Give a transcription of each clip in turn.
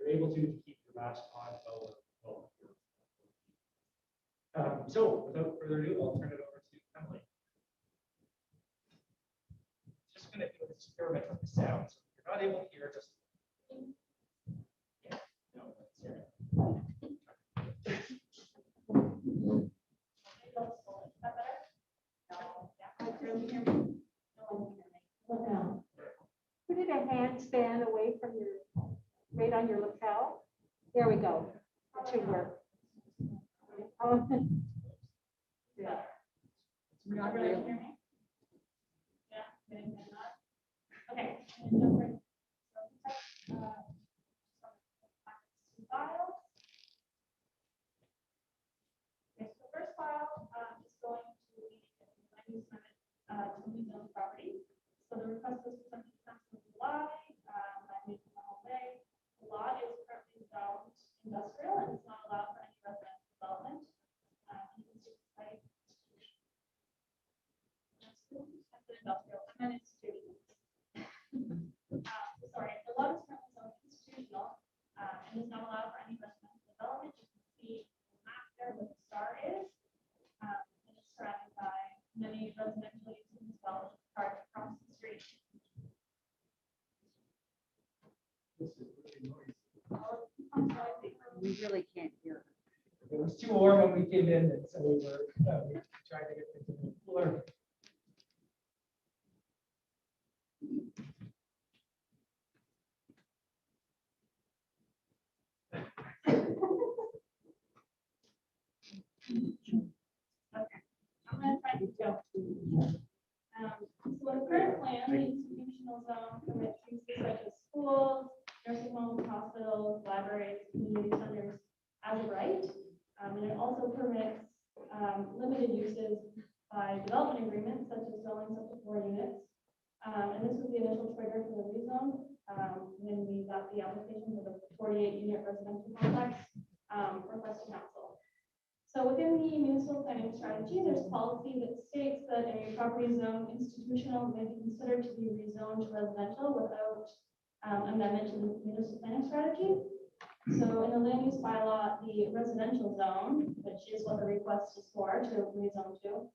you're able to keep your mask on while so without further ado, I'll turn it over to Emily. Just going to do an experiment with the sound. So if you're not able to hear, just yeah, no, that's it. Put it a handspan away from your, right on your lapel. There we go. That should work. Oh. Yeah. Not really. Yeah. Okay. File. Okay, so the first file is going to be land use amendment to rezone property. So the request was presented to council in July. I made the whole way. The lot is currently zoned industrial and it's not allowed for any residential development. You can see the site. That's industrial and then institutional. Sorry, the lot is currently zoned institutional and is not allowed for any residential development. You can see the map there where the star is. And it's surrounded by many residential uses as well as cars across the street. We really can't hear. It was too warm when we came in, and so we tried to get into the cooler. Okay, I'm going to try to go. So the current plan, the institutional zone permits uses such as schools, nursing homes, hospitals, libraries, community centers as of right. And it also permits limited uses by development agreements such as zoning up to 4 units. And this was the initial trigger for the rezone when we got the application for the 48-unit residential complex for West Council. So within the municipal planning strategy, there's policy that states that a property zone institutional may be considered to be rezoned to residential without amendment to the municipal planning strategy. So in the land use bylaw, the residential zone, which is what the request is for to rezone to,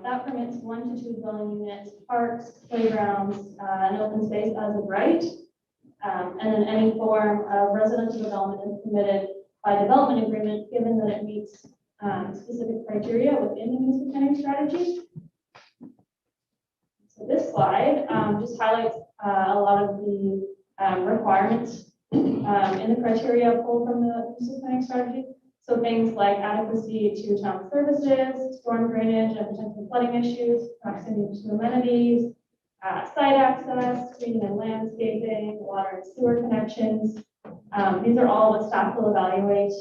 that permits 1 to 2 dwelling units, parks, playgrounds, and open space as of right. And then any form of residential development is permitted by development agreement, given that it meets specific criteria within the municipal planning strategy. So this slide just highlights a lot of the requirements in the criteria pulled from the municipal planning strategy. So things like adequacy to town services, storm drainage and potential flooding issues, proximity to amenities, site access, screening and landscaping, water and sewer connections. These are all what staff will evaluate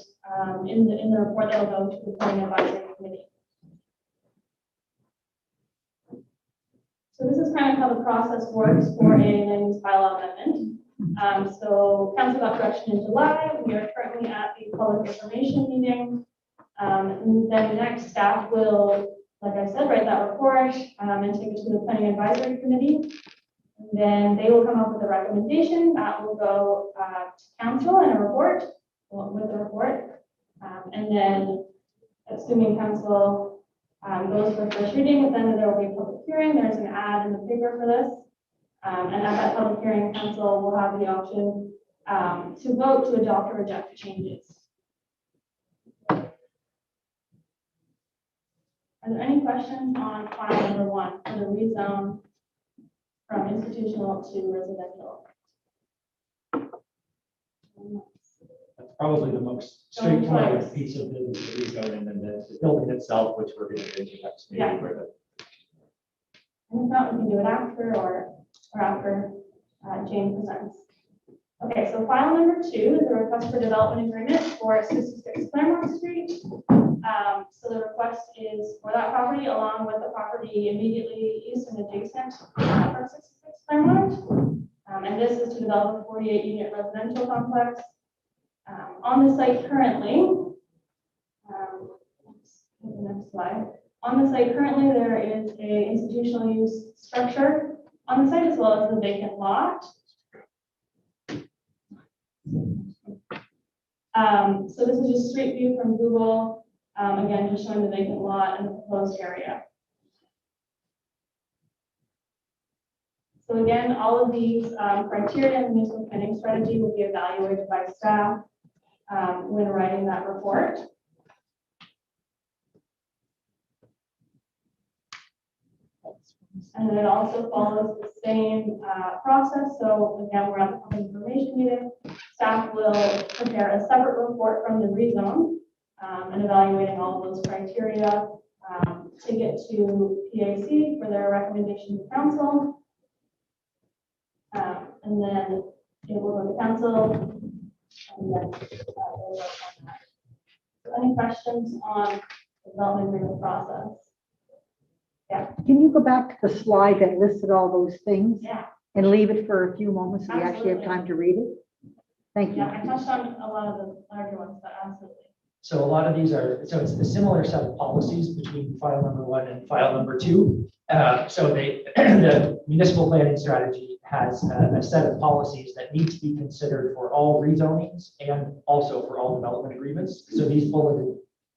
in the report that will go to the planning advisory committee. So this is kind of how the process works for a land use bylaw amendment. So council got direction in July. We are currently at the public information meeting. And then next staff will, like I said, write that report and take it to the planning advisory committee. And then they will come up with a recommendation that will go to council and a report with the report. And then assuming council goes for first reading, then there will be a public hearing. There's an ad in the paper for this. And at that public hearing, council will have the option to vote to adopt or reject the changes. Are there any questions on file number 1 for the rezone from institutional to residential? That's probably the most straightforward piece of the rezoning, and the building itself, which we're going to do next meeting. Yeah. And if not, we can do it after or after Jane presents. Okay, so file number 2 is a request for development agreement for 66 Claremont Street. So the request is for that property along with the property immediately east and adjacent from 66 Claremont. And this is to develop a 48-unit residential complex. On the site currently, the next slide. On the site currently, there is a institutional use structure on the site as well as the vacant lot. So this is just street view from Google. Again, just showing the vacant lot and the proposed area. So again, all of these criteria in the municipal planning strategy will be evaluated by staff when writing that report. And then it also follows the same process. So again, we're at the public information meeting. Staff will prepare a separate report from the rezone and evaluating all of those criteria to get to PAC for their recommendation to council. And then it will go to council. And then they'll work on that. So any questions on the development agreement process? Yeah. Can you go back to the slide that listed all those things Yeah. and leave it for a few moments so we actually have Absolutely. time to read it? Thank you. Yeah, I touched on a lot of the larger ones, but absolutely. So a lot of these are, so it's a similar set of policies between file number 1 and file number 2. So the municipal planning strategy has a set of policies that need to be considered for all rezonings and also for all development agreements. So these bulleted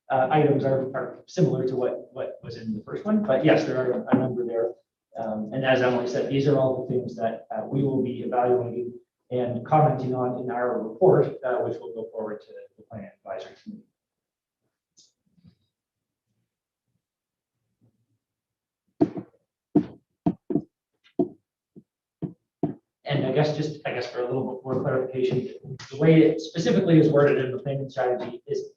items are similar to what was in the first one, but yes, there are a number there. And as Emily said, these are all the things that we will be evaluating and commenting on in our report, which will go forward to the Planning Advisory Committee. And I guess for a little bit more clarification, the way it specifically is worded in the planning strategy is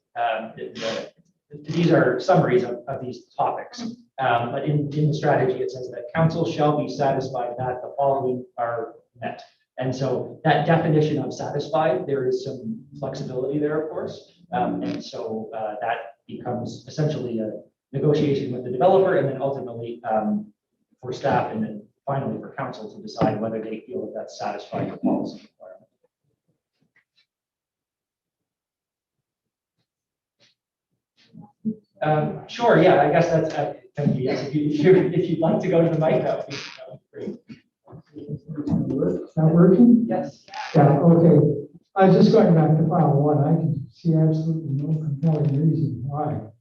these are summaries of these topics. But in the strategy, it says that council shall be satisfied that the following are met. And so that definition of satisfied, there is some flexibility there, of course. And so that becomes essentially a negotiation with the developer and then ultimately for staff and then finally for council to decide whether they feel that that's satisfied the policy requirement. Sure, yeah, I guess that's yes. If you'd like to go to the mic, that would be great. Is that working? Yes. Yeah, okay. I was just going back to file 1. I can see absolutely no compelling reason why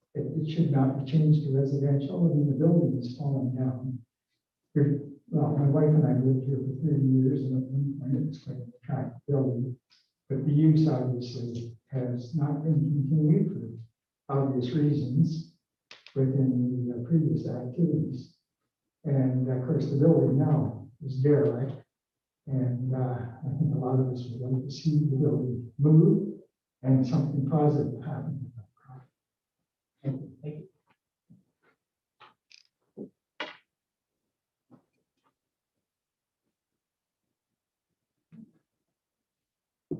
it should not be changed to residential. I mean, the building is falling down. Well, my wife and I lived here for 30 years, and at one point it was quite an attractive building. But the use obviously has not been continued for obvious reasons within the previous activities. And of course, the building now is derelict. And I think a lot of us would like to see the building move and something positive happen. Thank you.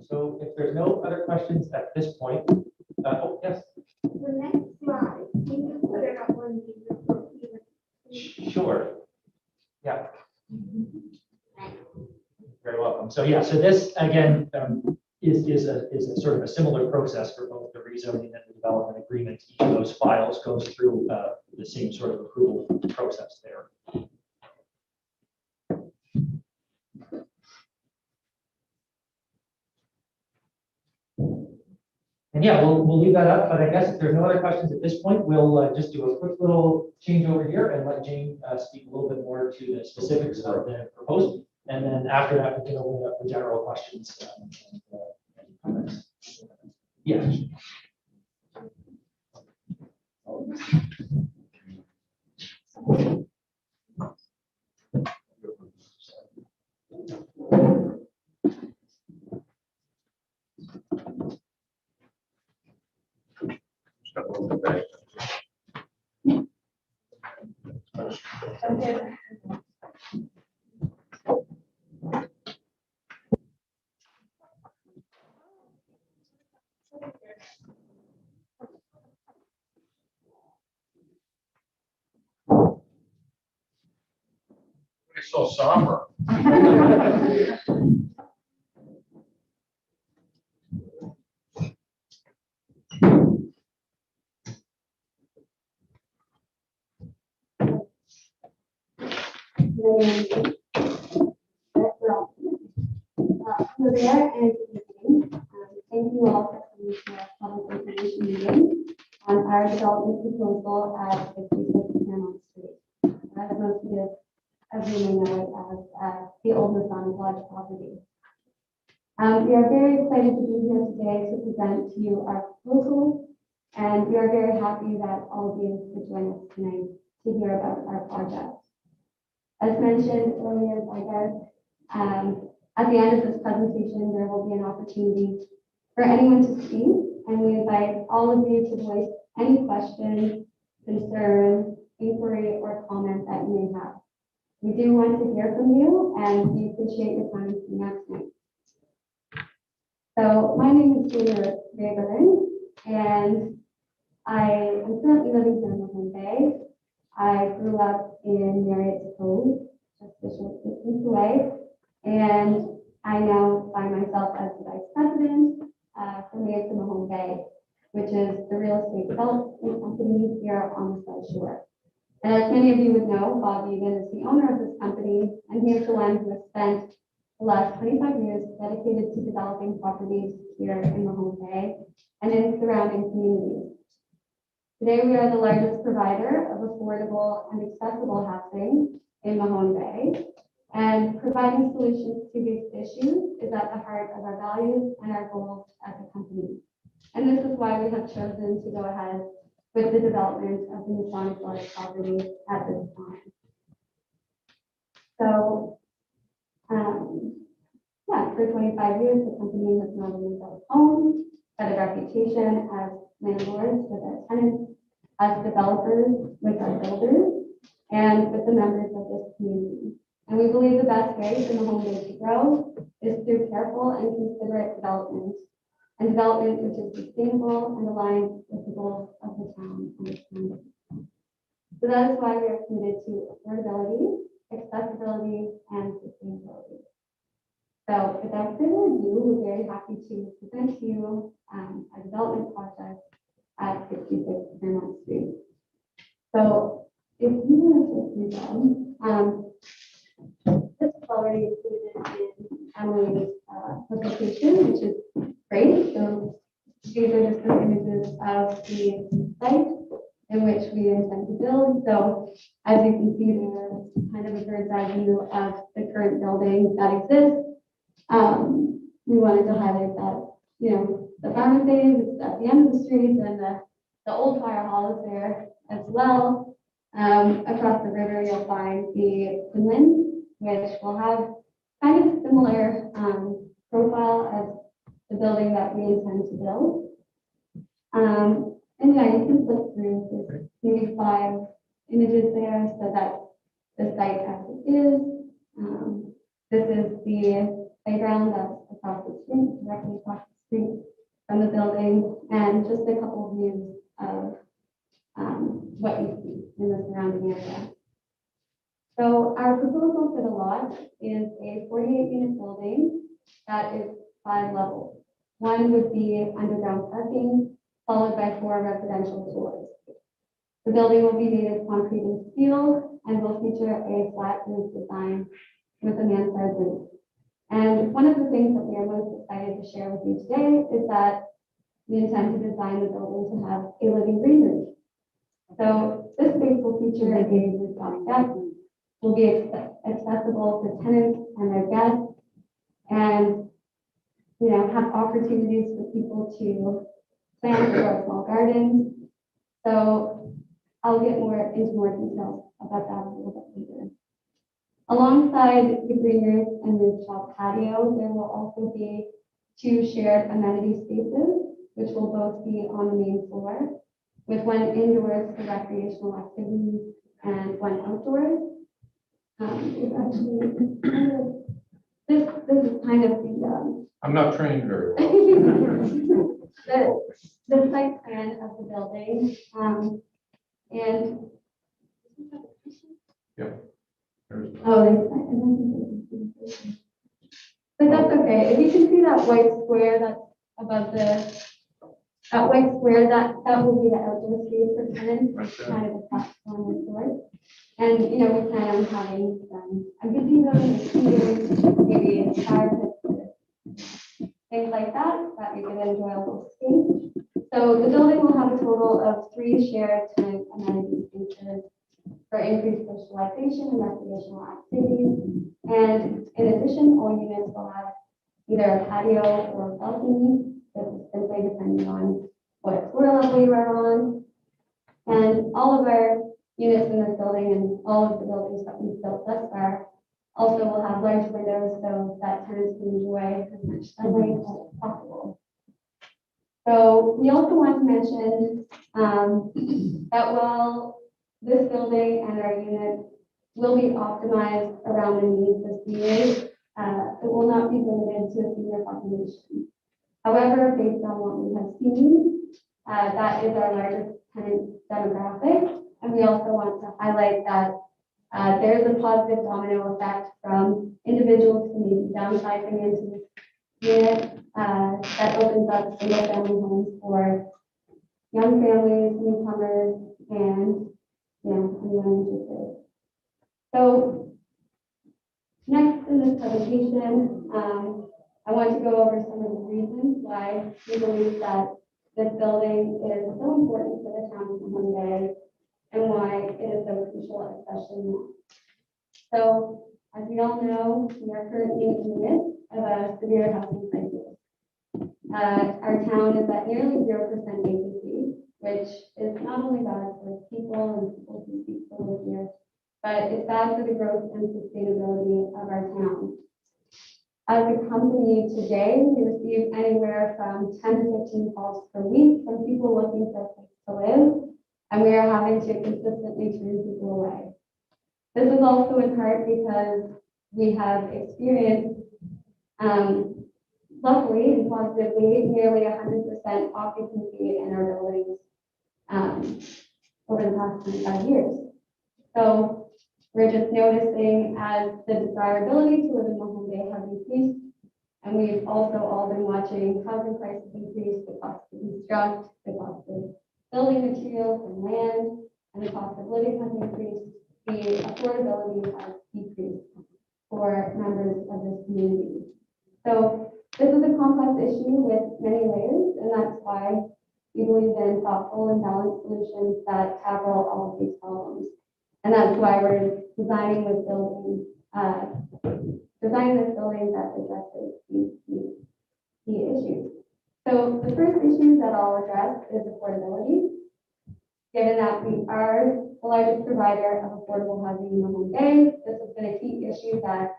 So if there's no other questions at this point, oh, yes. The next slide, can you put it up on the Sure. Yeah. Very welcome. So yeah, so this again is a sort of a similar process for both the rezoning and the development agreement. Each of those files goes through the same sort of approval process there. And yeah, we'll leave that up, but I guess if there's no other questions at this point, we'll just do a quick little change over here and let Jane speak a little bit more to the specifics of the proposal. And then after that, we can open it up for general questions and comments. Yeah. Okay. It's so somber. The there and good evening. Thank you all for coming to our public information meeting on our development proposal at 56 Fairmont Street. As most of you, as you may know, it as the old Masonic Lodge property. We are very excited to be here today to present to you our proposal, and we are very happy that all of you could join us tonight to hear about our project. As mentioned earlier by Garth, at the end of this presentation, there will be an opportunity for anyone to speak, and we invite all of you to voice any questions, concerns, inquiry, or comment that you may have. We do want to hear from you, and we appreciate your time and coming out tonight. So my name is Julia Raeburn, and I am currently living here in Mahone Bay. I grew up in Marriott's Cove, just a short distance away, and I now find myself as the vice president for Marriott Mahone Bay, which is the real estate development company here on the South Shore. And as many of you would know, Bob Egan is the owner of this company, and he is the one who has spent the last 25 years dedicated to developing properties here in Mahone Bay and in surrounding communities. Today, we are the largest provider of affordable and accessible housing in Mahone Bay, and providing solutions to these issues is at the heart of our values and our goals as a company. And this is why we have chosen to go ahead with the development of the Masonic Lodge property at this time. So, for 25 years, the company has not only built homes, but a reputation as landlords with our tenants, as developers with our builders, and with the members of this community. And we believe the best way for Mahone Bay to grow is through careful and considerate development, and development which is sustainable and aligned with the goals of the town and its members. So that is why we are committed to affordability, accessibility, and sustainability. So without further ado, we're very happy to present to you our development project at 66 Fairmont Street. So if you want to read this is already included in Emily's publication, which is great. So these are just some images of the site in which we intend to build. So as you can see, there's kind of a bird's eye view of the current building that exists. We wanted to highlight that, you know, the pharmacy is at the end of the street, and the old fire hall is there as well. Across the river, you'll find the Quinlan, which will have kind of similar profile as the building that we intend to build. And yeah, you can flip through, there's maybe 5 images there so that the site as it is. This is the playground that's across the street, directly across the street from the building, and just a couple of views of what you see in the surrounding area. So our proposal for the lot is a 48-unit building that is 5 levels. One would be underground parking, followed by 4 residential floors. The building will be made of concrete and steel and will feature a flat roof design with a mansard roof. And one of the things that we are most excited to share with you today is that we intend to design the building to have a living green room. So this space will feature a rooftop deck, will be accessible to tenants and their guests, and have opportunities for people to plant or small gardens. So I'll get into more details about that a little bit later. Alongside the green roof and rooftop patio, there will also be 2 shared amenity spaces, which will both be on the main floor, with 1 indoors for recreational activities and 1 outdoors. This is kind of the I'm not trained very well. the site plan of the building, and but that's okay. If you can see that white square that's above that white square, that will be the outdoor space for tenants, kind of across from the store. And we plan on having a gazebo, maybe a fire pit things like that, that make it an enjoyable space. So the building will have a total of 3 shared tenant amenity spaces for increased socialization and recreational activities. And in addition, all units will have either a patio or a balcony, it's simply depending on what floor level you are on. And all of our units in this building and all of the buildings that we've built thus far also will have large windows so that tenants can enjoy as much sunlight as possible. So we also want to mention that while this building and our units will be optimized around the needs of seniors, it will not be limited to a senior population. However, based on what we have seen, that is our largest tenant demographic. And we also want to highlight that there is a positive domino effect from individuals who may be downsizing into this unit that opens up single family homes for young families, newcomers, and anyone interested. So next in this presentation, I want to go over some of the reasons why we believe that this building is so important for the town of Mahone Bay and why it is so crucial, especially now. So, as we all know, we are currently in the midst of a severe housing crisis. Our town is at nearly 0% vacancy, which is not only bad for people and people who seek to live here, but it's bad for the growth and sustainability of our town. As a company today, we receive anywhere from 10 to 15 calls per week from people looking for a place to live, and we are having to consistently turn people away. This is also in part because we have experienced, luckily and positively, nearly 100% occupancy in our buildings over the past 25 years. So we're just noticing as the desirability to live in Mahone Bay has increased, and we've also all been watching housing prices increase, the cost to construct, the cost of building materials and land, and the cost of living has increased. The affordability has decreased for members of this community. So this is a complex issue with many layers, and that's why we believe in thoughtful and balanced solutions that tackle all of these problems. And that's why we're designing this building that addresses these key issues. So the first issue that I'll address is affordability. Given that we are the largest provider of affordable housing in Mahone Bay, this has been a key issue that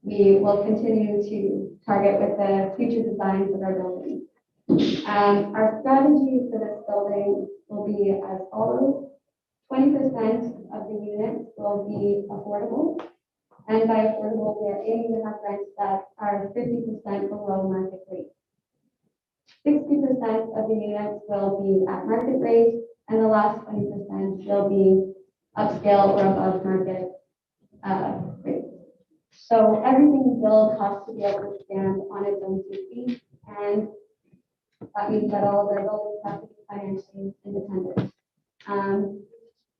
we will continue to target with the future designs of our buildings. Our strategy for this building will be as follows. 20% of the units will be affordable. And by affordable, we are aiming to have rents that are 50% below market rate. 60% of the units will be at market rate, and the last 20% will be upscale or above market rate. So everything we build has to be able to stand on its own 2 feet, and that means that all of our buildings have to be financially independent.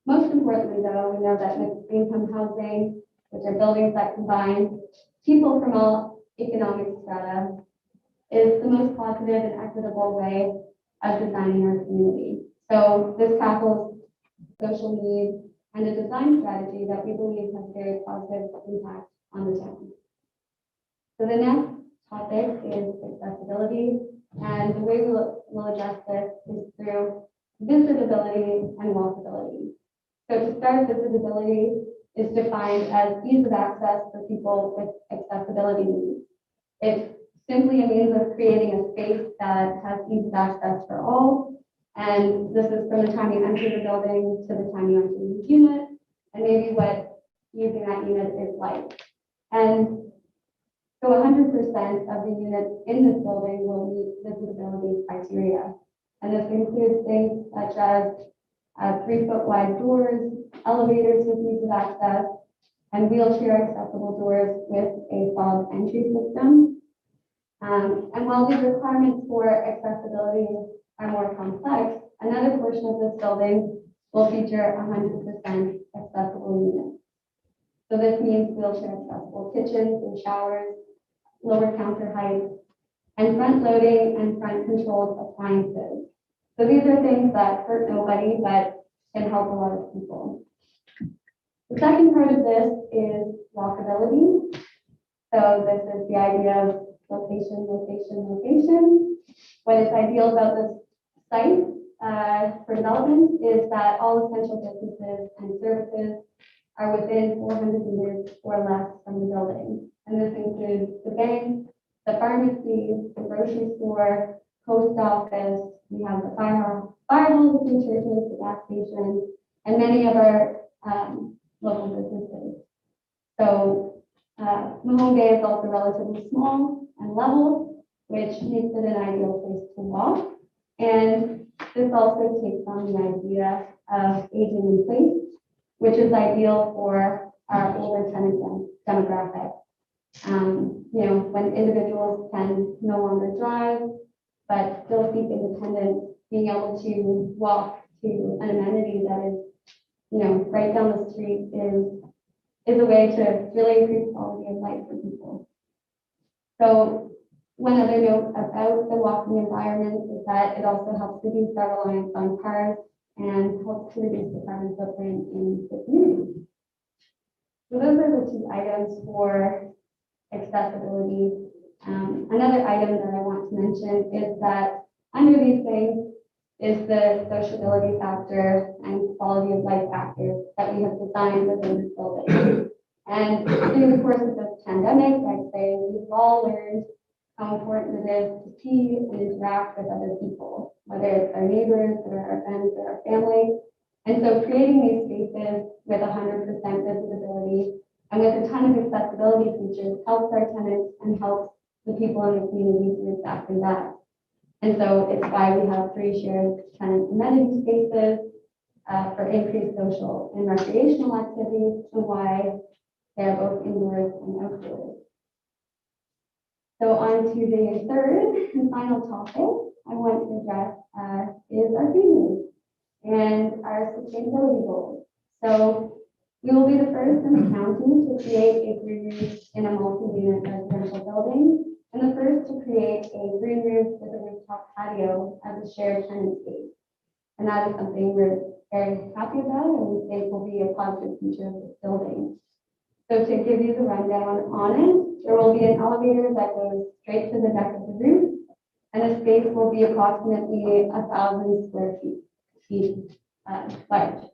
Most importantly, though, we know that mixed income housing, which are buildings that combine people from all economic strata, is the most positive and equitable way of designing our community. So this tackles social needs and a design strategy that we believe has very positive impact on the town. So the next topic is accessibility, and the way we'll address this is through visitability and walkability. So to start, visitability is defined as ease of access for people with accessibility needs. It's simply a means of creating a space that has ease of access for all. And this is from the time you enter the building to the time you enter the unit, and maybe what using that unit is like. And so 100% of the units in this building will meet visitability criteria. And this includes things such as 3-foot wide doors, elevators with ease of access, and wheelchair accessible doors with a fob entry system. And while these requirements for accessibility are more complex, another portion of this building will feature 100% accessible units. So this means wheelchair accessible kitchens and showers, lower counter heights, and front loading and front controlled appliances. So these are things that hurt nobody, but can help a lot of people. The second part of this is walkability. So this is the idea of location, location, location. What is ideal about this site for development is that all essential businesses and services are within 400 meters or less from the building. And this includes the bank, the pharmacy, the grocery store, post office, we have the fire hall, the churches, the gas station, and many of our local businesses. So Mahone Bay is also relatively small and level, which makes it an ideal place to walk. And this also takes on the idea of aging in place, which is ideal for our older tenant demographic. When individuals can no longer drive, but still seek independence, being able to walk to an amenity that is, right down the street is a way to really increase quality of life for people. So one other note about the walking environment is that it also helps reduce our reliance on cars and helps to reduce the carbon footprint in the community. So those are the two items for accessibility. Another item that I want to mention is that under these things is the sociability factor and quality of life factors that we have designed within this building. And through the course of this pandemic, I'd say we've all learned how important it is to see and interact with other people, whether it's our neighbors or our friends or our family. And so creating these spaces with 100% visibility and with a ton of accessibility features helps our tenants and helps the people in the community do exactly that. And so it's why we have 3 shared tenant amenity spaces for increased social and recreational activities, and why they're both indoors and outdoors. So on to the third and final topic I want to address is our green room and our sustainability goals. So we will be the first in the county to create a green room in a multi-unit residential building, and the first to create a green room with a rooftop patio as a shared tenant space. And that is something we're very happy about and we think will be a positive feature of this building. So to give you the rundown on it, there will be an elevator that goes straight to the deck of the roof, and the space will be approximately 1,000 square feet large,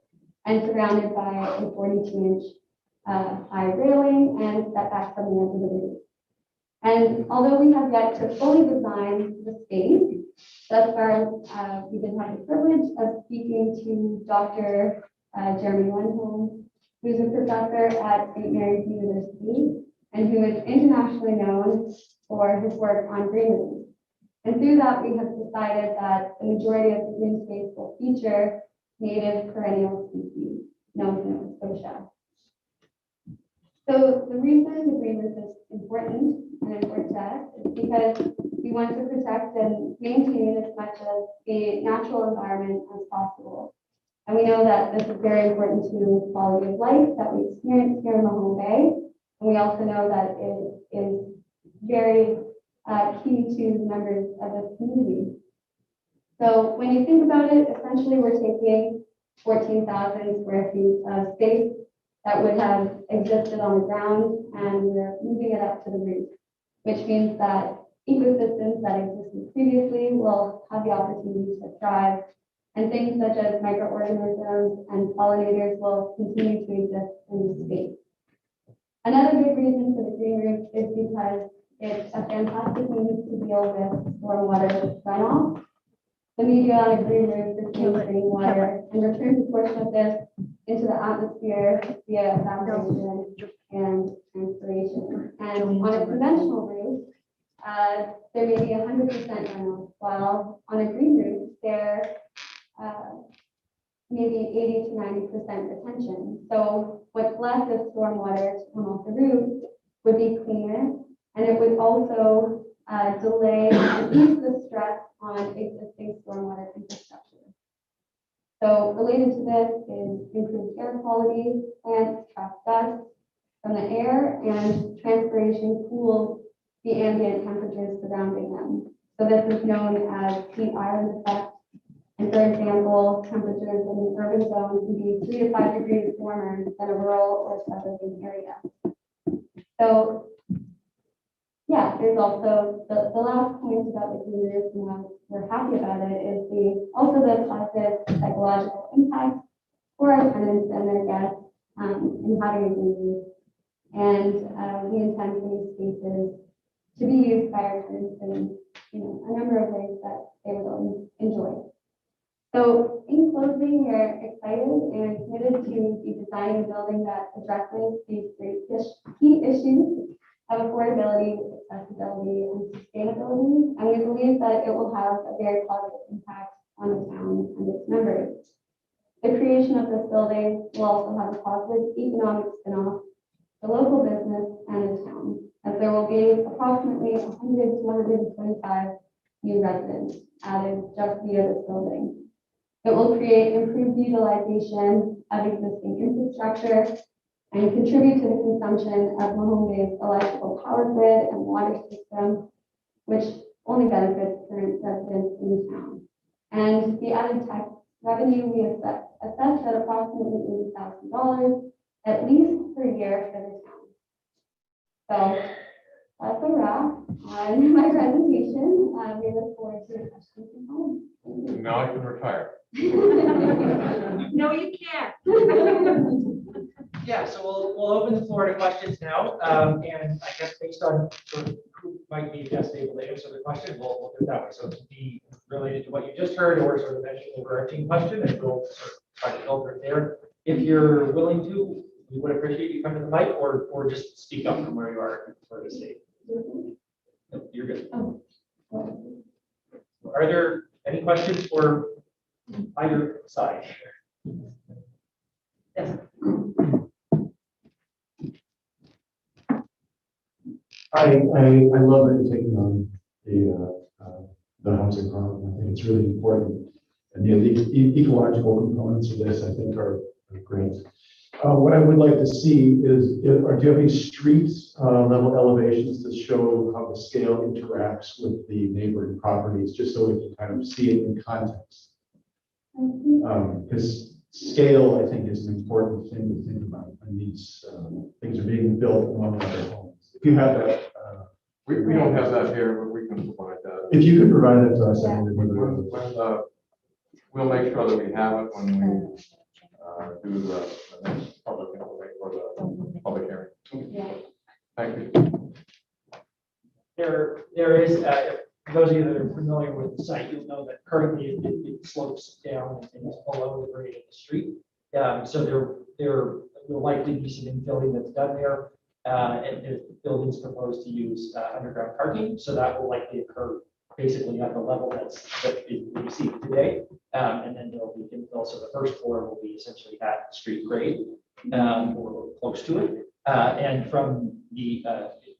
and surrounded by a 42-inch high railing and set back from the edge of the roof. And although we have yet to fully design the space, thus far we did have the privilege of speaking to Dr. Jeremy Lindholm, who's a professor at St. Mary's University and who is internationally known for his work on green rooms. And through that, we have decided that the majority of the green space will feature native perennial species known in Nova Scotia. So the reason the green roof is important to us is because we want to protect and maintain as much of the natural environment as possible. And we know that this is very important to quality of life that we experience here in Mahone Bay. And we also know that it is very key to members of this community. So when you think about it, essentially we're taking 14,000 square feet of space that would have existed on the ground, and we're moving it up to the roof, which means that ecosystems that existed previously will have the opportunity to thrive, and things such as microorganisms and pollinators will continue to exist in the space. Another big reason for the green roof is because it's a fantastic means to deal with stormwater runoff. The media on a green roof receives rainwater and returns a portion of this into the atmosphere via evaporation and transpiration. And on a conventional roof, there may be 100% runoff, while on a green roof, there maybe 80 to 90% retention. So what's left of stormwater to come off the roof would be cleaner, and it would also delay and ease the stress on existing stormwater infrastructure. So related to this is improved air quality, plants trap dust from the air, and transpiration cools the ambient temperatures surrounding them. So this is known as heat island effect. And for example, temperatures in an urban zone can be 3 to 5 degrees warmer than a rural or suburban area. So yeah, there's also the last point about the green roof, and why we're happy about it, is also the positive psychological impact for our tenants and their guests in having a green roof. And we intend for these spaces to be used by our tenants in a number of ways that they will enjoy. So in closing, we are excited and committed to be designing a building that addresses these three key issues of affordability, accessibility, and sustainability. And we believe that it will have a very positive impact on the town and its members. The creation of this building will also have a positive economic spin-off, the local business, and the town, as there will be approximately 100 to 125 new residents added just via this building. It will create improved utilization of existing infrastructure and contribute to the consumption of Mahone Bay's electrical power grid and water system, which only benefits current residents in the town. And the added tax revenue we assess at approximately $80,000 at least per year for the town. So that's a wrap on my presentation. We look forward to your questions and comments. Thank you. Now I can retire. No, you can't. Yeah, so we'll open the floor to questions now. And I guess based on sort of who might be best able to answer the question, we'll do it that way. So it can be related to what you just heard or sort of an overarching question, and we'll sort of try to filter it there. If you're willing to, we would appreciate you coming to the mic or just speak up from where you are for the state. Nope, you're good. Are there any questions for either side? Yes. I love that you're taking on the housing problem. I think it's really important. And the ecological components of this, I think, are great. What I would like to see is, do you have any street level elevations that show how the scale interacts with the neighboring properties, just so we can kind of see it in context? Because scale, I think, is an important thing to think about when these things are being built among other homes. If you have that, We don't have that here, but we can provide that. if you could provide that to us, I think When, it would be when, we'll make sure that we have it when we do the next public input or the public hearing. Thank you. There is, for those of you that are familiar with the site, you'll know that currently it slopes down and is below the grade of the street. So there will likely be some infilling that's done there. And the building's proposed to use underground parking, so that will likely occur basically at the level that you see today. And then there'll be infill, so the first floor will be essentially at street grade or close to it. And from the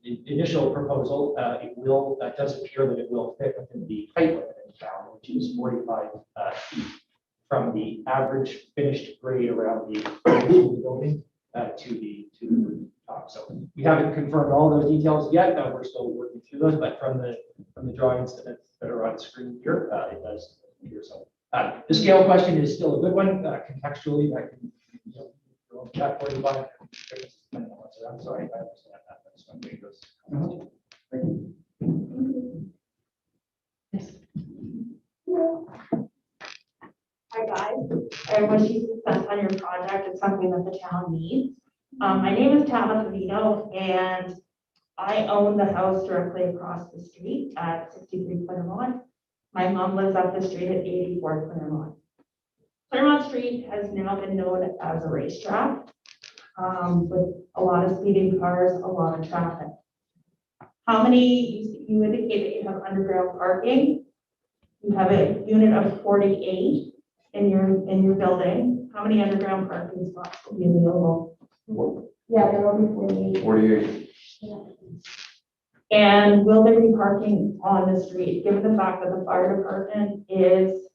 initial proposal, it does appear that it will fit within the height limit in town, which is 45 feet from the average finished grade around the building to the top. So we haven't confirmed all those details yet. We're still working through those, but from the drawings that are on the screen here, it does appear so. The scale question is still a good one. Contextually, that can, go back 45. I'm sorry, I understand that. That's one way it goes. Yes. Hi, guys. I wish you success on your project. It's something that the town needs. My name is Tabitha Vito, and I own the house directly across the street at 63 Claremont. My mom lives up the street at 84 Claremont. Claremont Street has now been known as a racetrack with a lot of speeding cars, a lot of traffic. How many, you indicate that you have underground parking. You have a unit of 48 in your building. How many underground parking spots will be available? Yeah, there will be 48. 48. And will there be parking on the street? Given the fact that the fire department is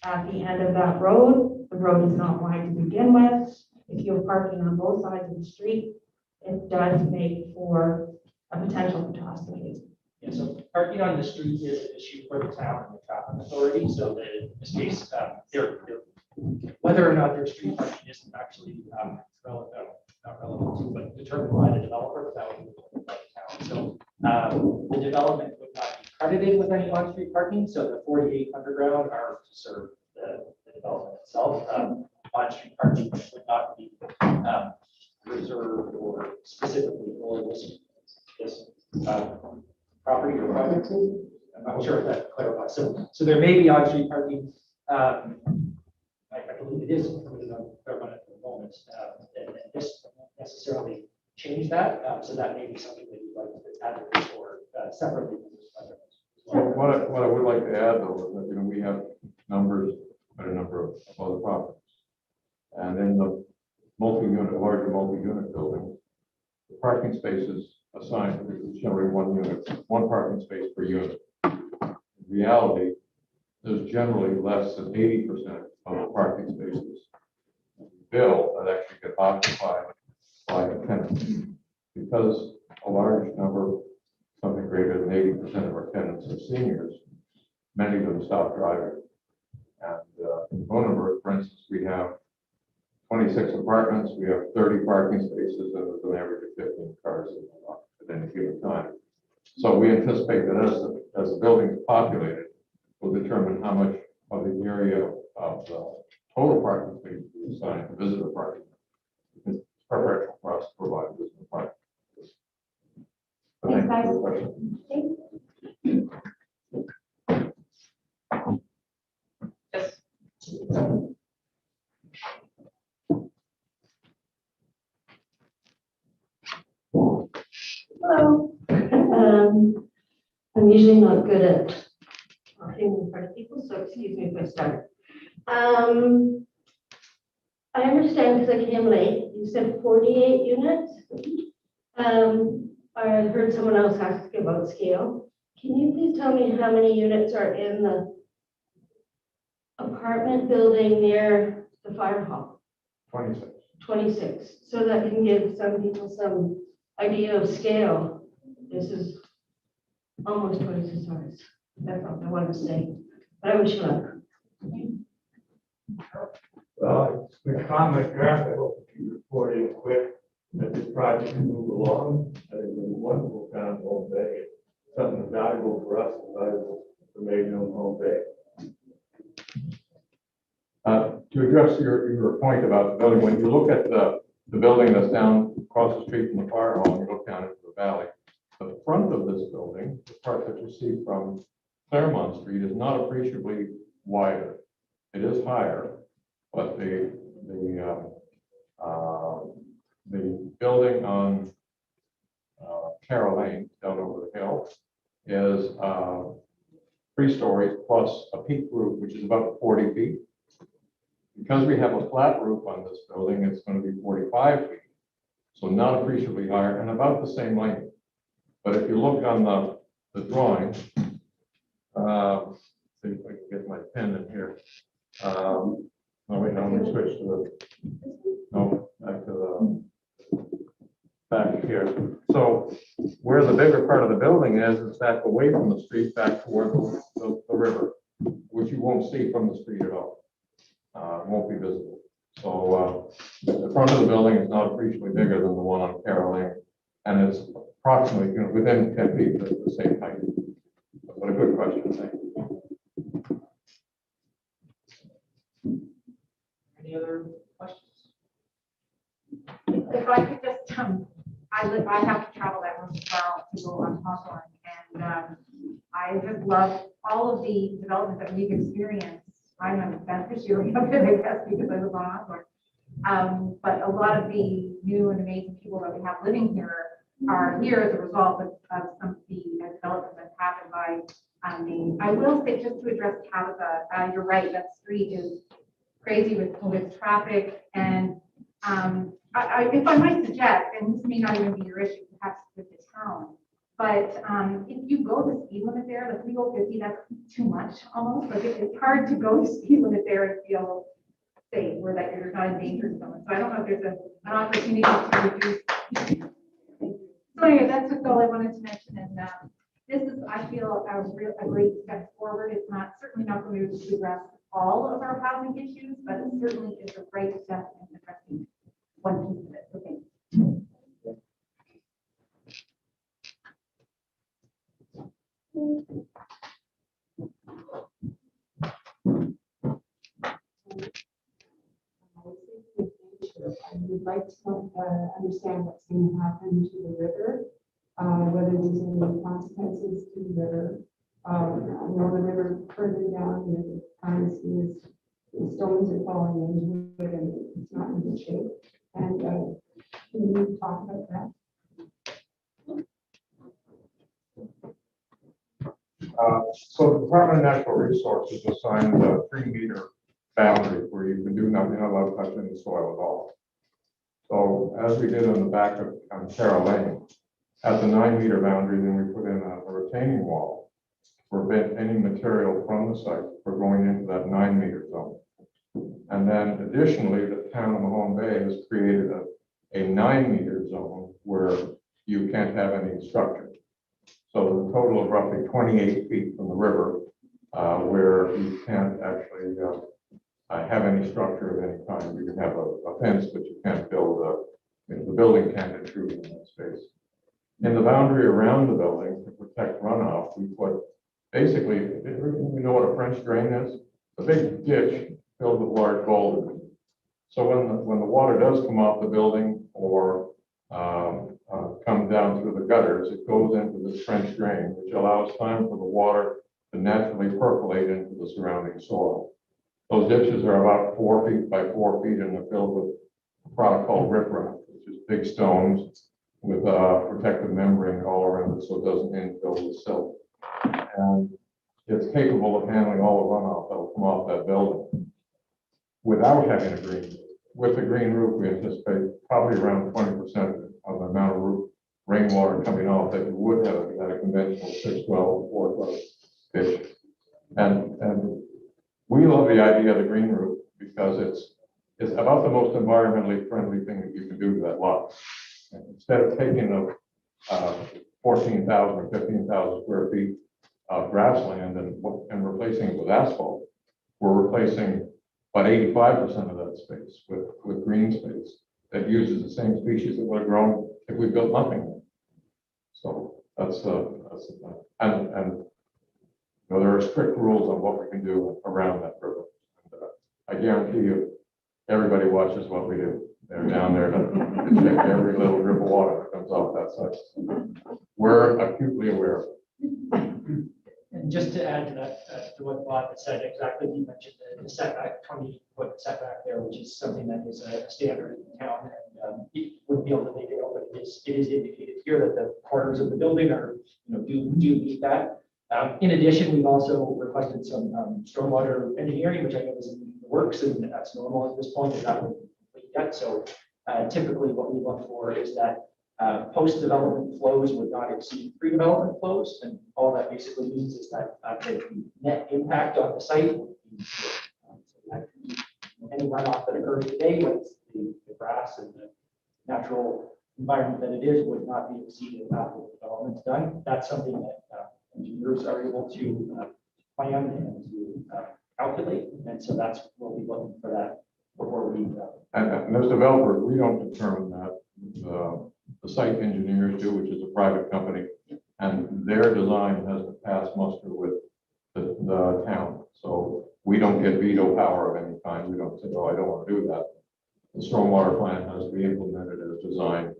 at the end of that road, the road is not wide to begin with. If you have parking on both sides of the street, it does make for a potential catastrophe. Yeah, so parking on the street is an issue for the town and the traffic authority, so that in this case, whether or not there's street parking isn't actually relevant, not relevant to, but determined by the developer, but that would be by the town. So the development would not be credited with any on-street parking, so the 48 underground are to serve the development itself. On-street parking would not be reserved or specifically for this property or project. I'm not sure if that clarifies. So there may be on-street parking. I believe it is permitted on permanent enrollments, and this won't necessarily change that. So that may be something that you'd like to advocate for separately. What I would like to add though is that, you know, we have numbers, quite a number of other properties. And in the larger multi-unit buildings, the parking spaces assigned is generally one parking space per unit. In reality, there's generally less than 80% of the parking spaces built that actually get occupied by a tenant. Because a large number, something greater than 80% of our tenants are seniors, many of them stop driving. And in Boneburg, for instance, we have 26 apartments, we have 30 parking spaces, and there's an average of 15 cars in the lot at any given time. So we anticipate that as the building is populated, will determine how much of the area of the total parking space we assign to visitor parking. It's preferential for us to provide visitor parking. So Thanks, thank you for guys. the question. Hello. I'm usually not good at talking in front of people, so excuse me if I start. I understand because I came late, you said 48 units. I heard someone else ask about scale. Can you please tell me how many units are in the apartment building near the fire hall? 26. 26, so that can give some people some idea of scale. This is almost 26 hours. That's all I wanted to say, but I wish you luck. Well, it's been common traffic, reported quick that this project can move along. And it's been wonderful town of Home Bay. Something valuable for us and valuable for Maiden and Home Bay. To address your point about the building, when you look at the building that's down across the street from the fire hall, and you look down into the valley, the front of this building, the part that you see from Claremont Street, is not appreciably wider. It is higher, but the building on Carroll Lane down over the hill is 3 stories plus a peak roof, which is about 40 feet. Because we have a flat roof on this building, it's going to be 45 feet. So not appreciably higher and about the same length. But if you look on the drawing, see if I can get my pen in here. No, wait, no, let me switch to back here. So where the bigger part of the building is back away from the street, back toward the river, which you won't see from the street at all. Won't be visible. So the front of the building is not appreciably bigger than the one on Carroll Lane, and it's approximately, you know, within 10 feet of the same height. But a good question, thank you. Any other questions? If I could just, I have to travel that room as well to go on Hawthorne, and I just love all of the development that we've experienced. I'm a beneficiary of it, I guess, because I live on Hawthorne. But a lot of the new and amazing people that we have living here are here as a result of some of the development that's happened by I will say, just to address Tabitha, you're right, that street is crazy with traffic. And if I might suggest, and this may not even be your issue, perhaps with the town, but if you go the speed limit there, like we go 50, that's too much almost. Like it's hard to go the speed limit there and feel safe, or that you're not in danger of someone. So I don't know if there's an opportunity to reduce. So anyway, that's just all I wanted to mention, and this is, I feel, a great step forward. It's not, certainly not going to address all of our housing issues, but it certainly is a great step in addressing one piece of it. Okay. I would like to understand what's going to happen to the river, whether there's any consequences to the river. I know the river further down, the privacy is, the stones are falling into it and it's not in good shape. And can you talk about that? So the Department of Natural Resources assigned a 3-meter boundary where you can do nothing, you're not allowed to touch any soil at all. So as we did on the back of Carroll Lane, at the 9-meter boundary, then we put in a retaining wall to prevent any material from the site from going into that 9-meter zone. And then additionally, the town of Mahone Bay has created a 9-meter zone where you can't have any structure. So a total of roughly 28 feet from the river, where you can't actually have any structure of any kind. You can have a fence, but you can't build the building can't intrude in that space. In the boundary around the building to protect runoff, we put basically, we know what a French drain is, a big ditch filled with large boulders. So when the water does come off the building or comes down through the gutters, it goes into this French drain, which allows time for the water to naturally percolate into the surrounding soil. Those ditches are about 4 feet by 4 feet and they're filled with a product called riprap, which is big stones with a protective membrane all around it so it doesn't infill with silt. And it's capable of handling all the runoff that will come off that building without having a green roof. With the green roof, we anticipate probably around 20% of the amount of roof rainwater coming off that you would have if you had a conventional 612 or 412 ditch. And we love the idea of the green roof because it's about the most environmentally friendly thing that you can do to that lot. And instead of taking 14,000 or 15,000 square feet of grassland and replacing it with asphalt, we're replacing about 85% of that space with green space that uses the same species that would have grown if we built nothing there. So that's the thing. And you know, there are strict rules on what we can do around that river. And, I guarantee you, everybody watches what we do. They're down there to check every little drip of water that comes off that site. We're acutely aware of it. And just to add to that, to what Bob had said, exactly, you mentioned the setback, 20-foot setback there, which is something that is a standard in town, and you wouldn't be able to make it out, but it is indicated here that the corners of the building are, do meet that. In addition, we've also requested some stormwater engineering, which I know is in the works, and that's normal at this point. It's not complete yet. So typically, what we look for is that post-development flows would not exceed pre-development flows, and all that basically means is that the net impact on the site would be so that any runoff that occurs today, with the grass and the natural environment that it is, would not be exceeded after the development's done. That's something that engineers are able to plan and to calculate, and so that's what we're looking for that before we. And as developers, we don't determine that. The site engineers do, which is a private company, and their design has to pass muster with the town. So we don't get veto power of any kind. We don't say, "Oh, I don't want to do that." The stormwater plan has to be implemented as designed.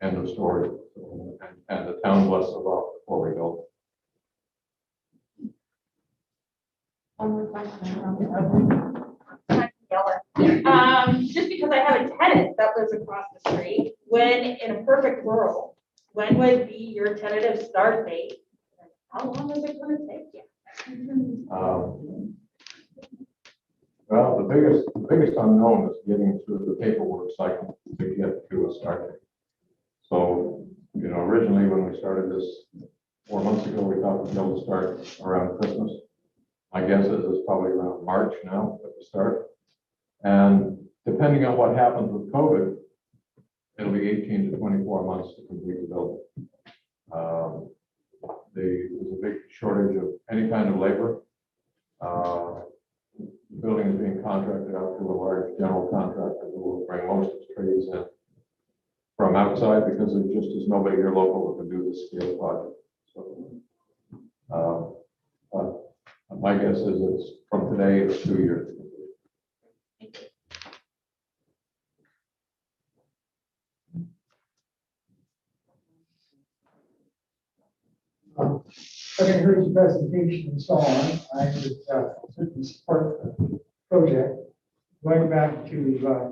End of story. And the town blesses us before we build. One more question. Just because I have a tenant that lives across the street, when in a perfect world, when would be your tentative start date? How long is it going to take you? Well, the biggest unknown is getting through the paperwork cycle to get to a start date. So, originally when we started this 4 months ago, we thought we'd be able to start around Christmas. My guess is it's probably around March now at the start. And depending on what happens with COVID, it'll be 18 to 24 months to complete the building. There's a big shortage of any kind of labor. The building is being contracted out to a large general contractor who will bring most of his trades in from outside because there just is nobody here local who can do this scale project. So, my guess is it's from today, it's 2 years. Having heard your presentation and so on, I would certainly support the project. Going back to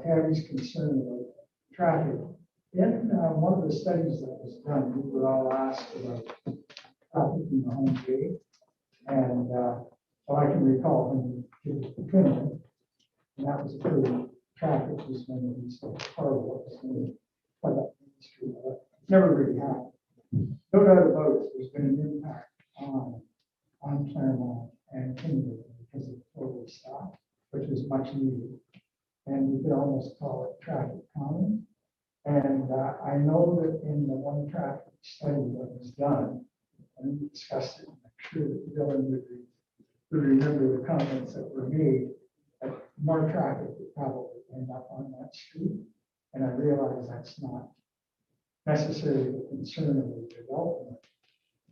Tammy's concern about traffic, in one of the studies that was done, we were all asked about traffic in the home gate. And well, I can recall when we did the opinion, and that was pretty traffic was when it was horrible. It was going to flood up Main Street. Never really happened. No doubt about it, there's been an impact on Claremont and Kimberley because of total stop, which was much needed. And you could almost call it traffic calming. And I know that in the one traffic study that was done, and we discussed it, I'm sure that Dylan would remember the comments that were made, that more traffic would probably end up on that street. And I realize that's not necessarily the concern of the development,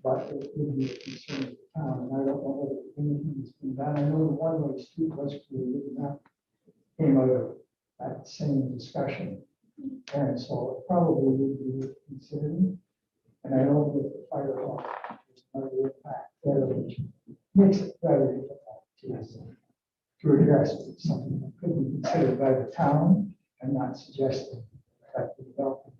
but it would be a concern of the town. And I don't know whether anything has been done. I know the one-way street was created, and that came out of that same discussion. And so it probably would be worth considering. And I know that the fire law is another impact there, which makes it very difficult to address. It's something that could be considered by the town and not suggested that the development.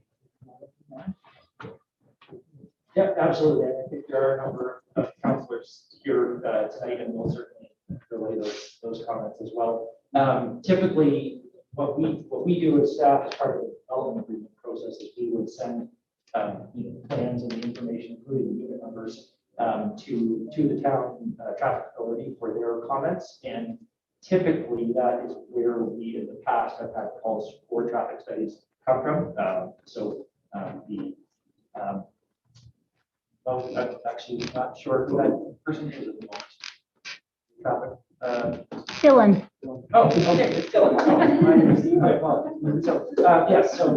Yeah, absolutely. I think there are a number of councillors here tonight, and we'll certainly relay those comments as well. Typically, what we do as staff as part of the development agreement process is we would send plans and the information, including the unit numbers, to the town traffic authority for their comments. And typically, that is where we in the past have had calls for traffic studies come from. Well, I'm actually not sure who that person is at the moment. Traffic. Dylan. Oh, okay, it's Dylan.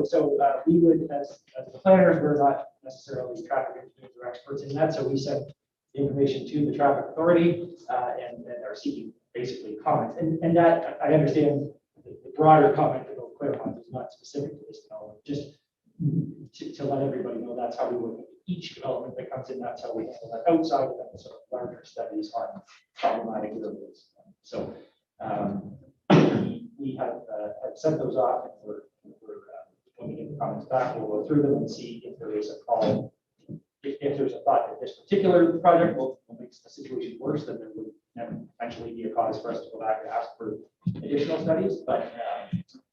So we would, as the planners, we're not necessarily traffic engineers or experts in that, so we send the information to the traffic authority and are seeking basically comments. And that, I understand the broader comment about Claremont is not specific to this development, just to let everybody know that's how we work with each development that comes in, that's how we handle that outside of that sort of larger studies on problematic areas. So we have sent those off, and we're when we get the comments back, we'll go through them and see if there is a call. If there's a thought that this particular project will make the situation worse, then there would eventually be a cause for us to go back and ask for additional studies. But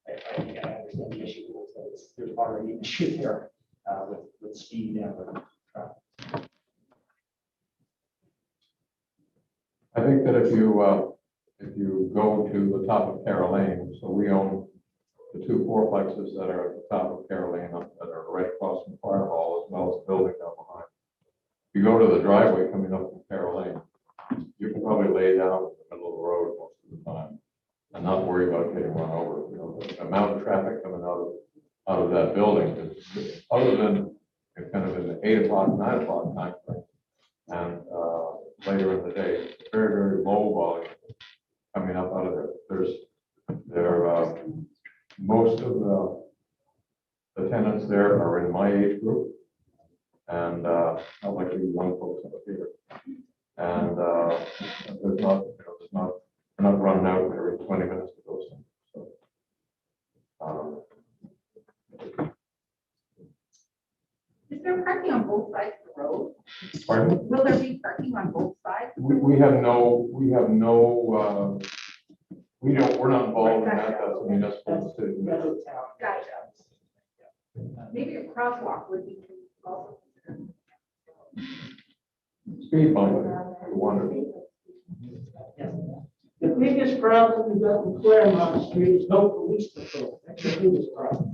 I understand the issue is that there's already an issue there with speed and with traffic. I think that if you go to the top of Carroll Lane, so we own the two fourplexes that are at the top of Carroll Lane that are right across from Fire Hall, as well as the building down behind. If you go to the driveway coming up from Carroll Lane, you can probably lay down in the middle of the road most of the time and not worry about getting run over. You know, the amount of traffic coming out of that building is, other than kind of in the 8 o'clock, 9 o'clock time frame, and later in the day, very, very low volume coming up out of there. Most of the tenants there are in my age group, and not like the young folks up here. And we're not running out every 20 minutes to go somewhere. So, Is there parking on both sides of the road? pardon? Will there be parking on both sides? We're not involved in that. That's a municipal decision. Gotcha. Maybe a crosswalk would be also considered. Speed bump, I wonder. The biggest problem we got in Claremont Street is no police patrol. That's the biggest problem.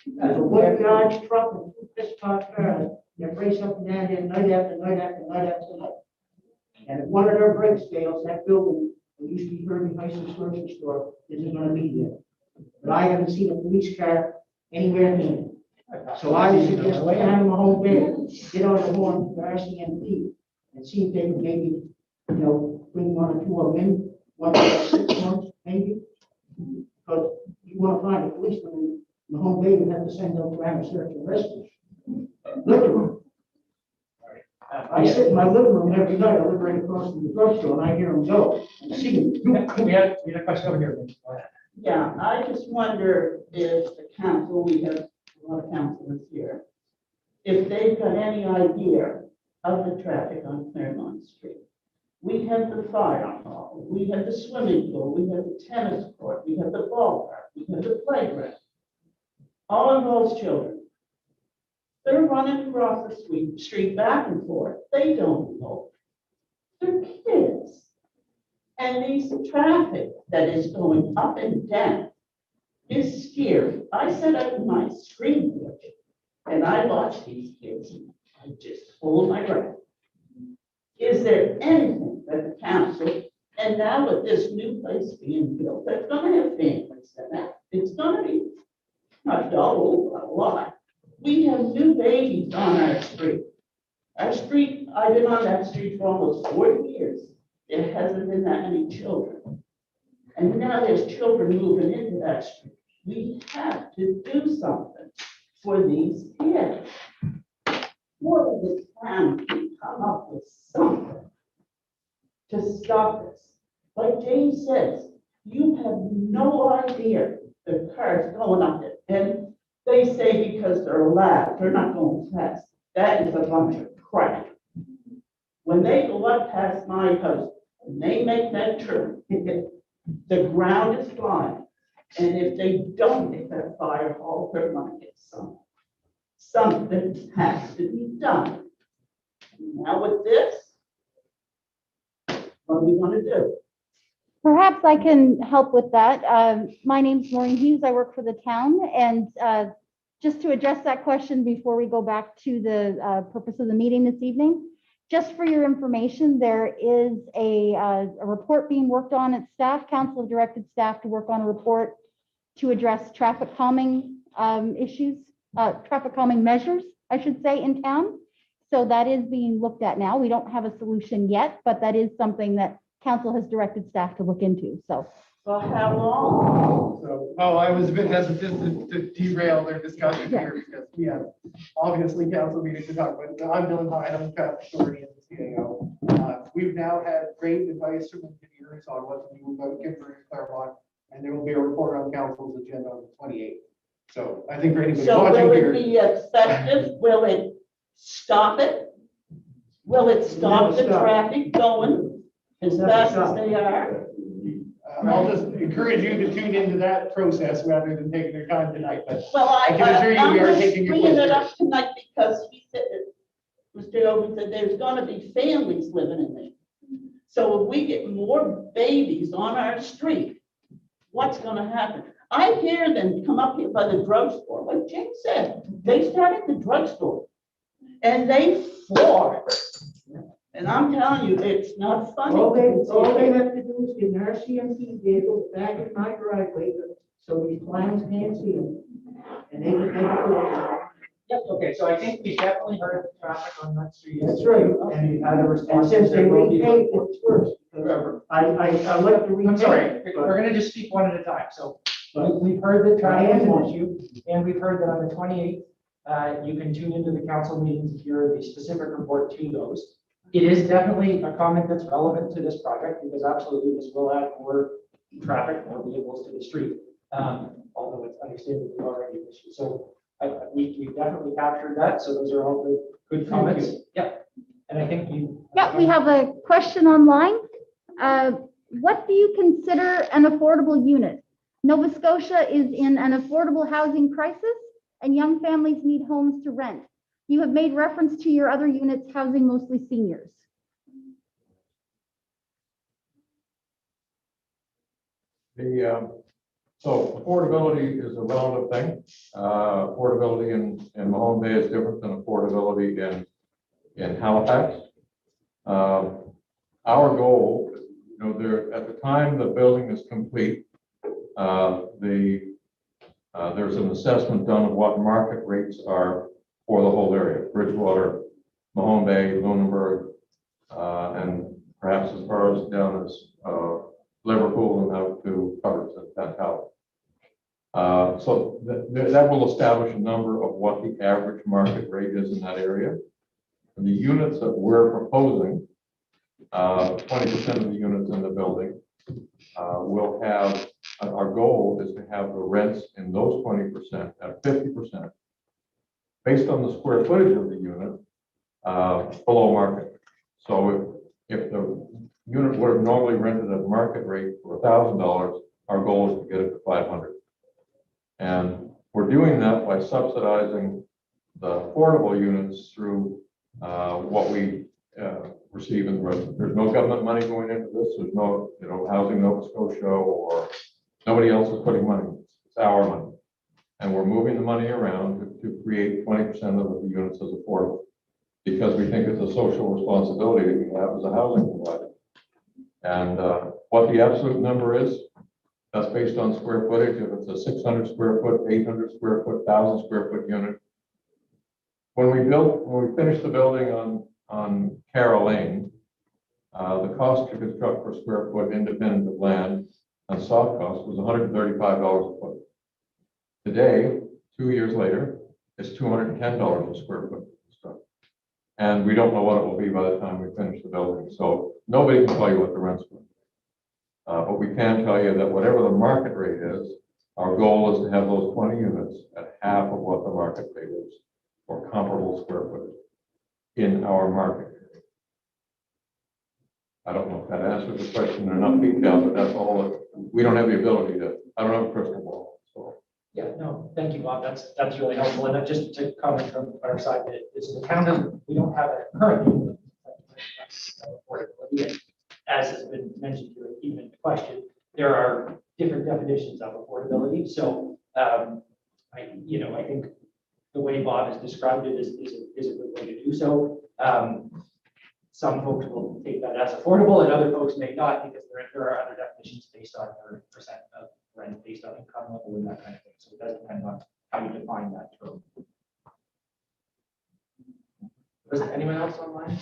There's a white Dodge truck and 2 this parked cars, they race up and down there night after night after night after night. And if one of their brakes fails, that building, that used to be Herbie Heiss's grocery store, isn't gonna be there. But I haven't seen a police car anywhere near it. So I would suggest the town of Mahone Bay, get on the horn for RCMP and see if they can maybe, bring one or two of them in, 1 or 6 months, maybe. Because you want to find a policeman in Mahone Bay, you have to send them around and search and rescue. Literally. I sit in my living room every night, I live right across from the drugstore, and I hear them go. And see them. We had a question over here. Go ahead. Yeah, I just wonder if the council, we have a lot of councilors here, if they've got any idea of the traffic on Claremont Street. We have the fire hall, we have the swimming pool, we have the tennis court, we have the ballpark, we have the playground. All involves children. They're running across the street back and forth. They don't know. They're kids. And these traffic that is going up and down is scary. I sat up in my screen porch and I watch these kids. I just hold my breath. Is there anything that the council, and now with this new place being built, that's going to have families in it, it's going to be not double, but a lot. We have new babies on our street. Our street, I've been on that street for almost 40 years. There hasn't been that many children. And now there's children moving into that street. We have to do something for these kids. What of the town can come up with something to stop this? Like James says, you have no idea the cars going up it. And they say because they're loud, they're not going fast. That is a bunch of crap. When they go up past my house, and they make that turn, the ground is flying. And if they don't get that fire hall, they're going to get some. Something has to be done. Now with this, what are we going to do? Perhaps I can help with that. My name's Maureen Hughes. I work for the town. And just to address that question before we go back to the purpose of the meeting this evening, just for your information, there is a report being worked on at staff. Council have directed staff to work on a report to address traffic calming issues, traffic calming measures, I should say, in town. So that is being looked at now. We don't have a solution yet, but that is something that council has directed staff to look into. So. For how long? So, I was a bit hesitant to derail their discussion here because we have obviously council meetings to talk about. I'm Dylan Hyde, I'm the traffic authority and the CAO. We've now had great advice from engineers on what to do about Kimber and Claremont, and there will be a report on council's agenda on the 28th. So I think for anybody watching will here. It be effective? Will it stop it? Will it stop the traffic going as fast as they are? I'll just encourage you to tune into that process rather than taking your time tonight, but Well, I can assure you we are I'm just taking your bringing it question. up tonight because we said that Mr. Owen said there's gonna be families living in there. So if we get more babies on our street, what's gonna happen? I hear them come up here by the drugstore, like Jake said, they started the drugstore and they floor it. And I'm telling you, it's not funny. All they have to do is get an RCMP vehicle back in my driveway, so these clowns can't see them. And they can take it. Yep, okay, so I think we definitely heard the traffic on that street. That's right. And we've had a And response. since they There will be- repaved, it's worse. I like to repave. I'm sorry, but- we're gonna just speak one at a time. So we've heard that traffic is an issue, and we've heard that on the 28th, you can tune into the council meeting to hear the specific report to those. It is definitely a comment that's relevant to this project because absolutely this will add more traffic, more vehicles to the street. Although it's understandably already an issue. So we definitely captured that. So those are all good comments. Yep. And I think you. Yeah, we have a question online. What do you consider an affordable unit? Nova Scotia is in an affordable housing crisis and young families need homes to rent. You have made reference to your other units housing mostly seniors. So affordability is a relative thing. Affordability in Mahone Bay is different than affordability in Halifax. Our goal, at the time the building is complete, there's an assessment done of what market rates are for the whole area, Bridgewater, Mahone Bay, Lunenburg, and perhaps as far as down as Liverpool and out to Covers and Pentower. So that will establish a number of what the average market rate is in that area. And the units that we're proposing, 20% of the units in the building will have, our goal is to have the rents in those 20% at 50%, based on the square footage of the unit, below market. So if the unit would have normally rented at market rate for $1,000, our goal is to get it to 500. And we're doing that by subsidizing the affordable units through what we receive in the rest. There's no government money going into this. There's no, Housing Nova Scotia or nobody else is putting money. It's our money. And we're moving the money around to create 20% of the units as affordable, because we think it's a social responsibility that we have as a housing provider. And what the absolute number is, that's based on square footage. If it's a 600 square foot, 800 square foot, 1,000 square foot unit. When we finished the building on Carroll Lane, the cost to construct per square foot, independent of land and soft cost, was $135 a foot. Today, 2 years later, it's $210 a square foot to construct. And we don't know what it will be by the time we finish the building. So nobody can tell you what the rent's going to be. But we can tell you that whatever the market rate is, our goal is to have those 20 units at half of what the market rate is for comparable square footage in our market area. I don't know if that answers the question in enough detail, but that's all. We don't have the ability to, I don't have a crystal ball. So. Yeah, no, thank you, Bob. That's really helpful. And just to comment from our side, that the town doesn't, we don't have a currently affordability. As has been mentioned here, even in the question, there are different definitions of affordability. So, I think the way Bob has described it is a good way to do so. Some folks will take that as affordable, and other folks may not, because there are other definitions based on their percent of rent, based on income level, and that kind of thing. So it does depend on how you define that term. Was there anyone else online?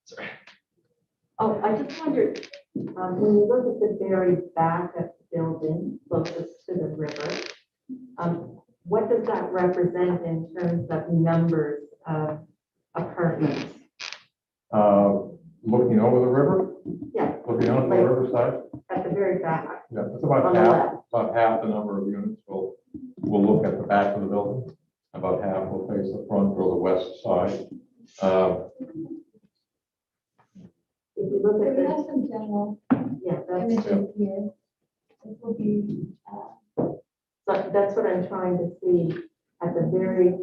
Sorry. Oh, I just wondered, when you look at the very back of the building closest to the river, what does that represent in terms of numbers of apartments? Looking over the river? Yeah. Looking on the riverside? At the very back. Yeah, it's about half the number of units will look at the back of the building. About half will face the front or the west side. If you look at We the, have some general images here. This will be, so that's what I'm trying to see at the very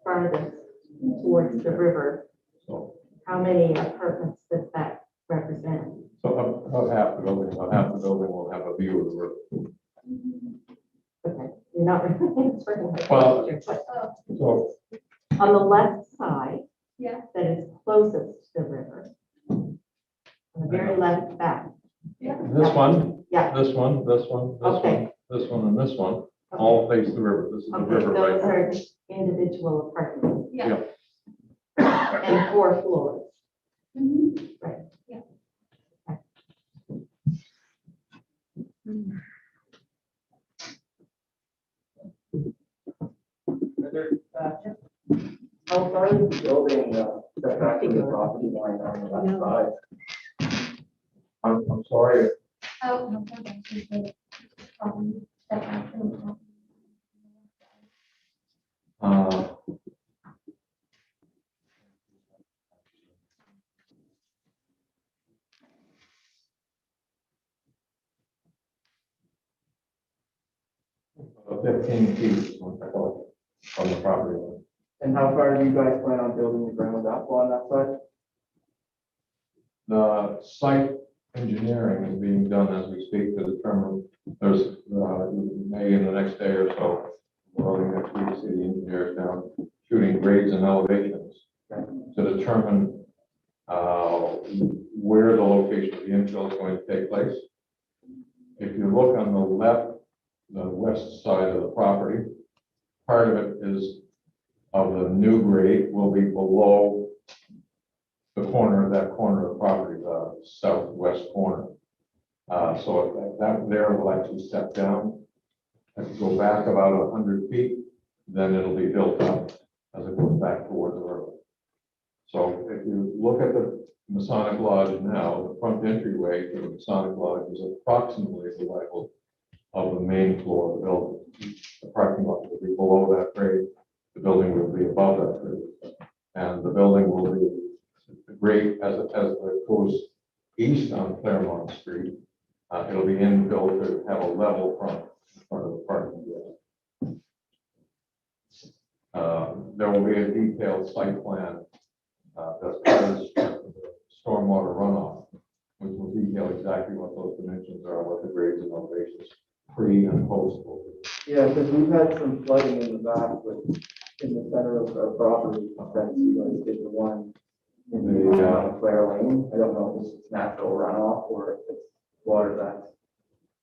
farthest towards the river. So, how many apartments does that represent? so about half the building will have a view of the river. Okay, you're not really answering my Well, question, but so on the left side, yeah. that is closest to the river, on the very left back. Yeah. this one, Yeah. this one, this one, this Okay. one, this one, and this one, all face the river. This is the Okay, river those right are individual apartments. Yeah. And 4 floors. Mhm. Right. Yeah. How far is the building step back from the property line on the left side? I'm sorry. Oh, no, okay. Step back from the property. About 15 feet is what I call it, from the property line. And how far do you guys plan on building the ground up on that side? The site engineering is being done as we speak to determine, there's, maybe in the next day or so, early next week, see the engineers down shooting grades and elevations to determine where the location of the infill is going to take place. If you look on the left, the west side of the property, part of it is of the new grade will be below the corner of that corner of the property, the southwest corner. So that there will actually step down. If you go back about 100 feet, then it'll be built up as it goes back toward the river. So if you look at the Masonic Lodge now, the front entryway to the Masonic Lodge is approximately the level of the main floor of the building. The parking lot will be below that grade. The building will be above that grade. And the building will be grade as it goes east on Claremont Street. It'll be inbuilt to have a level front in front of the parking lot. There will be a detailed site plan that covers stormwater runoff, which will detail exactly what those dimensions are, what the grades and elevations pre and post will be. Yeah, because we've had some flooding in the back in the center of our property. Since you guys did the one in the Claire Lane. I don't know if it's natural runoff or if it's water that's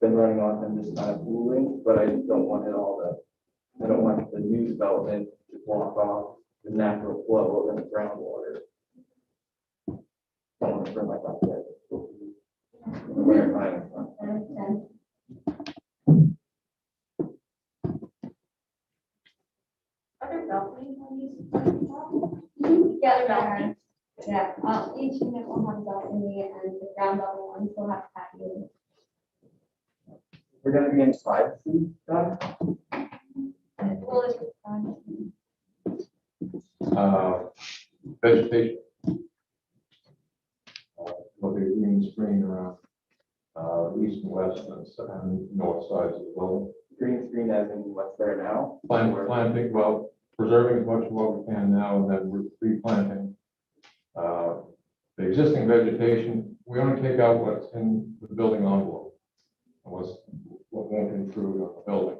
been running off and just kind of pooling, but I just don't want it all I don't want the new development to block off the natural flow of the groundwater. I don't want to bring my backyard. In the winter time. Are there balconies on these? Yeah, there are. Yeah, each unit will have a balcony and the ground level ones will have patio. We're going to be in privacy stuff. Well, it's Vegetation. There'll be a green screen around east and west and north sides of the building. Green screen as in what's there now? Planting, well, preserving as much of what we can now and then we're replanting. The existing vegetation, we only take out what's in the building envelope. What won't intrude on the building.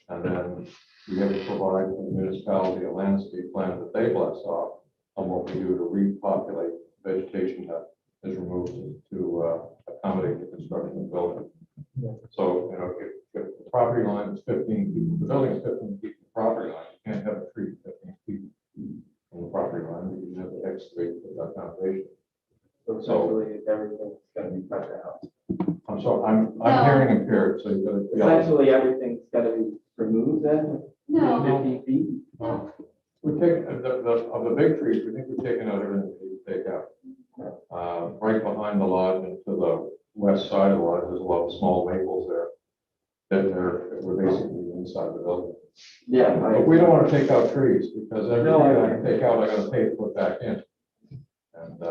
And then we have to provide the municipality a landscape plan that they bless off on what we do to repopulate vegetation that is removed to accommodate the construction of the building. So, if the property line is 15 feet, the building is 15 feet from the property line, you can't have a tree 15 feet from the property line because you have to excavate for that foundation. So essentially everything's going to be cut out. I'm sorry, I'm hearing impaired, so you gotta. Essentially everything's got to be removed then? No. 50 feet? We take, of the big trees, we think we've taken out everything we need to take out. Right behind the lodge and to the west side of the lodge, there's a lot of small maples there. We're basically inside the building. Yeah. But we don't want to take out trees because every tree I can take out, I gotta pay to put back in. And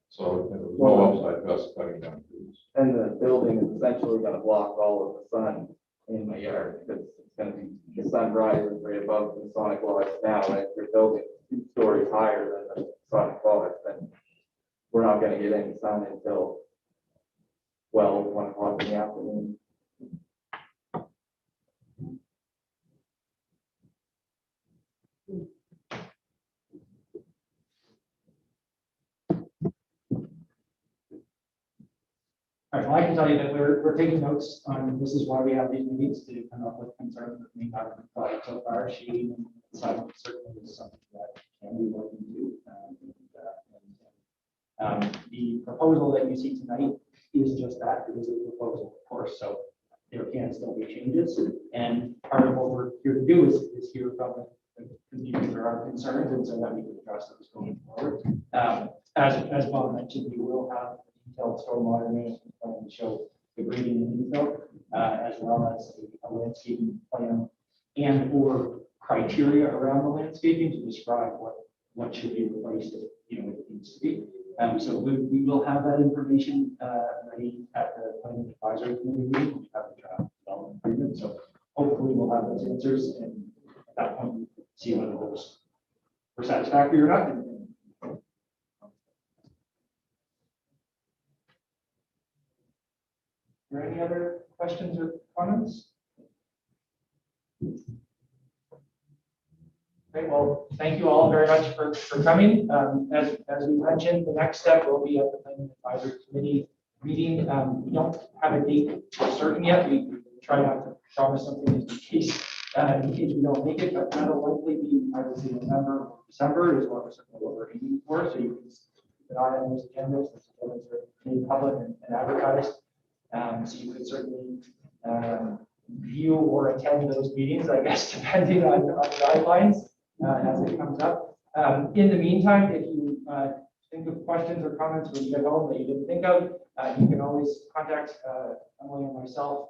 so there's no upside to us cutting down trees. And the building is essentially going to block all of the sun in my yard because it's going to be, the sun rises right above the Masonic Lodge now. And if your building is 2 stories higher than the Masonic Lodge, then we're not going to get any sun until 12, 1 o'clock in the afternoon. All right, well, I can tell you that we're taking notes on, this is why we have these meetings to come up with concerns that we have provided so far. Shading and sidewalk certainly is something that can be looked into. The proposal that you see tonight is just that, it is a proposal, of course, so there can still be changes. And part of what we're here to do is hear from the community there are concerns, and so that we can address those going forward. As Bob mentioned, we will have detailed stormwater management plan to show the grading and infill, as well as a landscaping plan and or criteria around the landscaping to describe what should be replaced if it needs to be. So we will have that information ready at the planning advisory committee meeting. We have the draft development agreement, so hopefully we'll have those answers, and at that point see whether those were satisfactory or not. there any other questions or comments? Great, well, thank you all very much for coming. As we mentioned, the next step will be at the Planning Advisory Committee meeting. We don't have a date certain yet. We try not to promise something in case we don't make it, but that'll likely be, I would say, November or December is what we're aiming for. So you can keep an eye on those agendas. Those agendas are made public and advertised. So you could certainly view or attend those meetings, I guess, depending on guidelines as it comes up. In the meantime, if you think of questions or comments when you get home that you didn't think of, you can always contact Emily and myself.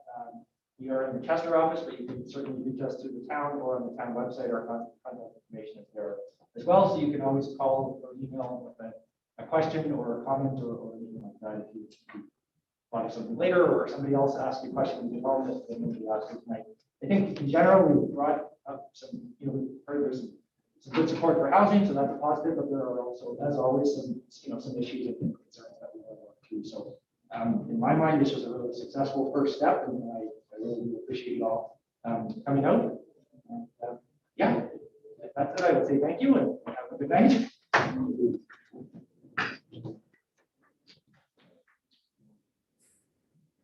We are in the Chester office, but you can certainly reach us through the town or on the town website. Our contact information is there as well. So you can always call or email with a question or a comment or anything like that if you want something later or somebody else asks you questions at home that they may be asking tonight. I think in general, we've brought up some, we've heard there's some good support for housing, so that's a positive, but there are also, as always, some issues and concerns that we want to work through. So in my mind, this was a really successful first step, and I really do appreciate you all coming out. And, yeah, if that's it. I would say thank you and have a good night.